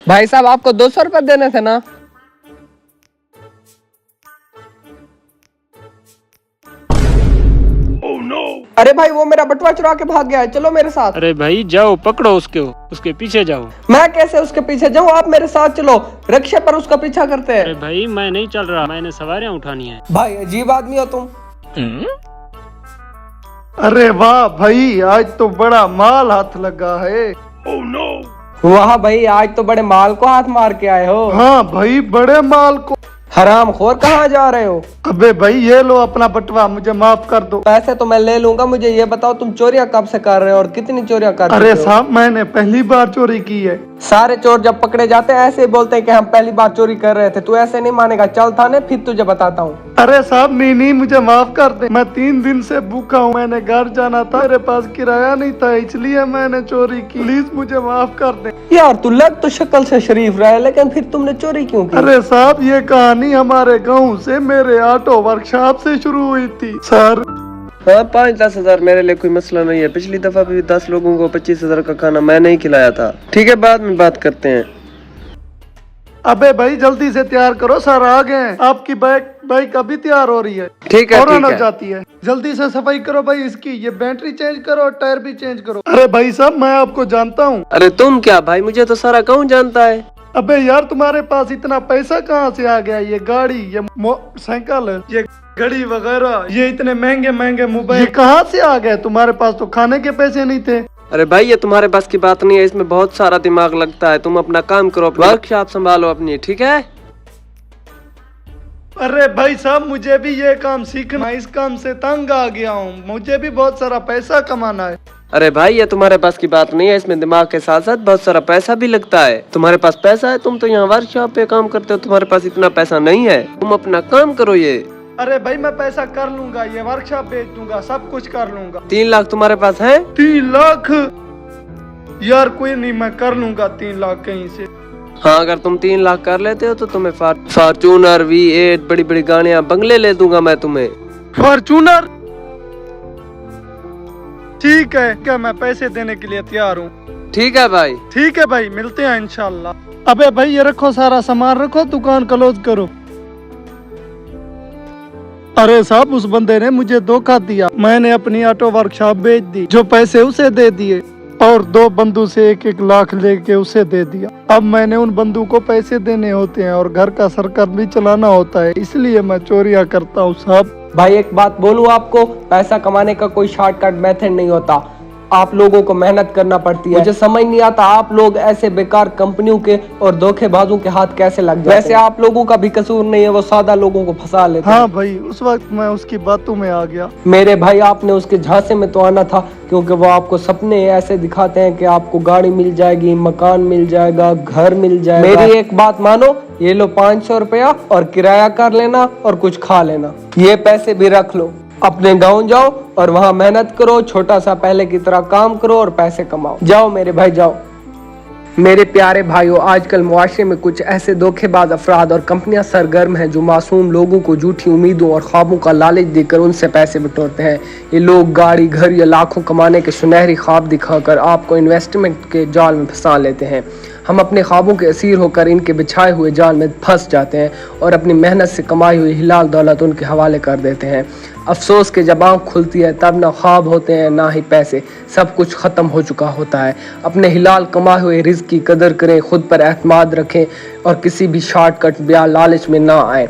भाई साहब आपको 200 रुपए देने थे ना। अरे भाई वो मेरा बटुआ चुरा के भाग गया है, चलो मेरे साथ। अरे भाई जाओ पकड़ो उसके पीछे जाओ। मैं कैसे उसके पीछे जाऊँ, आप मेरे साथ चलो, रिक्शे पर उसका पीछा करते हैं। अरे भाई मैं नहीं चल रहा, मैंने सवारियां उठानी है। भाई अजीब आदमी हो तुम। अरे वाह भाई, आज तो बड़ा माल हाथ लगा है। वाह भाई आज तो बड़े माल को हाथ मार के आए हो। हाँ भाई, बड़े माल को। हराम खोर कहाँ जा रहे हो। अबे भाई ये लो अपना बटवा, मुझे माफ कर दो। पैसे तो मैं ले लूंगा, मुझे ये बताओ तुम चोरियां कब से कर रहे हो और कितनी चोरियां कर रहे हो। अरे साहब मैंने पहली बार चोरी की है। सारे चोर जब पकड़े जाते हैं ऐसे ही बोलते हैं कि हम पहली बार चोरी कर रहे थे। तू ऐसे नहीं मानेगा, चल थाने फिर तुझे बताता हूँ। अरे साहब नहीं, मुझे माफ कर दे। मैं 3 दिन से भूखा हूँ, मैंने घर जाना था, मेरे पास किराया नहीं था, इसलिए मैंने चोरी की। प्लीज मुझे माफ कर दे। यार तू लग तो शक्ल से शरीफ रहा है, लेकिन फिर तुमने चोरी क्यों की। अरे साहब ये कहानी हमारे गाँव से मेरे ऑटो वर्कशॉप से शुरू हुई थी सर। हाँ 5-10 हजार मेरे लिए कोई मसला नहीं है। पिछली दफा भी 10 लोगों को 25 हजार का खाना मैंने ही खिलाया था। ठीक है बाद में बात करते हैं। अबे भाई जल्दी से तैयार करो, सर आ गए हैं। आपकी बाइक अभी तैयार हो रही है। ठीक है फौरन हो जाती है। जल्दी से सफाई करो भाई इसकी, ये बैटरी चेंज करो और टायर भी चेंज करो। अरे भाई साहब मैं आपको जानता हूँ। अरे तुम क्या भाई, मुझे तो सारा गाँव जानता है। अबे यार तुम्हारे पास इतना पैसा कहाँ से आ गया। ये गाड़ी, ये मोटरसाइकिल, ये घड़ी वगैरह, ये इतने महंगे महंगे मोबाइल कहाँ से आ गए। तुम्हारे पास तो खाने के पैसे नहीं थे। अरे भाई ये तुम्हारे पास की बात नहीं है, इसमें बहुत सारा दिमाग लगता है। तुम अपना काम करो, वर्कशॉप संभालो अपनी, ठीक है। अरे भाई साहब मुझे भी ये काम सीखना, इस काम से तंग आ गया हूँ, मुझे भी बहुत सारा पैसा कमाना है। अरे भाई ये तुम्हारे पास की बात नहीं है, इसमें दिमाग के साथ साथ बहुत सारा पैसा भी लगता है। तुम्हारे पास पैसा है, तुम तो यहाँ वर्कशॉप पे काम करते हो, तुम्हारे पास इतना पैसा नहीं है। तुम अपना काम करो। ये अरे भाई मैं पैसा कर लूंगा, ये वर्कशॉप बेच दूंगा, सब कुछ कर लूंगा। 3 लाख तुम्हारे पास है। 3 लाख यार कोई नहीं, मैं कर लूंगा 3 लाख कहीं से। हाँ अगर तुम 3 लाख कर लेते हो तो तुम्हें फॉर्च्यूनर V8 बड़ी बड़ी गाड़ियाँ बंगले ले दूंगा मैं तुम्हें। फॉर्च्यूनर ठीक है, क्या मैं पैसे देने के लिए तैयार हूँ। ठीक है भाई। ठीक है भाई, मिलते हैं इंशाल्लाह। अबे भाई ये रखो, सारा सामान रखो, दुकान क्लोज करो। अरे साहब उस बंदे ने मुझे धोखा दिया, मैंने अपनी ऑटो वर्कशॉप बेच दी, जो पैसे उसे दे दिए और 2 बंदू से 1-1 लाख लेके उसे दे दिया। अब मैंने उन बंदू को पैसे देने होते हैं और घर का सर्कल भी चलाना होता है, इसलिए मैं चोरियां करता हूँ साहब। भाई एक बात बोलूं आपको, पैसा कमाने का कोई शॉर्टकट मेथड नहीं होता, आप लोगों को मेहनत करना पड़ती है। मुझे समझ नहीं आता आप लोग ऐसे बेकार कंपनियों के और धोखेबाजों के हाथ कैसे लग जाते हैं। वैसे आप लोगों का भी कसूर नहीं है, वो सादा लोगों को फंसा लेते हैं। हाँ भाई उस वक्त मैं उसकी बातों में आ गया। मेरे भाई आपने उसके झांसे में तो आना था, क्योंकि वो आपको सपने ऐसे दिखाते हैं कि आपको गाड़ी मिल जाएगी, मकान मिल जाएगा, घर मिल जाएगा। मेरी एक बात मानो, ये लो 500 रुपया और किराया कर लेना और कुछ खा लेना। ये पैसे भी रख लो, अपने गाँव जाओ और वहाँ मेहनत करो, छोटा सा पहले की तरह काम करो और पैसे कमाओ। जाओ मेरे भाई जाओ। मेरे प्यारे भाइयों, आजकल मुआशरे में कुछ ऐसे धोखेबाज अफराद और कंपनियां सरगर्म हैं जो मासूम लोगों को झूठी उम्मीदों और ख्वाबों का लालच देकर उनसे पैसे बटोरते हैं। ये लोग गाड़ी, घर या लाखों कमाने के सुनहरी ख्वाब दिखाकर आपको इन्वेस्टमेंट के जाल में फंसा लेते हैं। हम अपने ख्वाबों के असीर होकर इनके बिछाए हुए जाल में फंस जाते हैं और अपनी मेहनत से कमाई हुई हिलाल दौलत उनके हवाले कर देते हैं। अफसोस के जब आँख खुलती है तब ना ख्वाब होते हैं ना ही पैसे, सब कुछ ख़त्म हो चुका होता है। अपने हिलाल कमाए हुए रिज़्क़ की कदर करें, खुद पर एतमाद रखें और किसी भी शॉर्टकट या लालच में ना आए।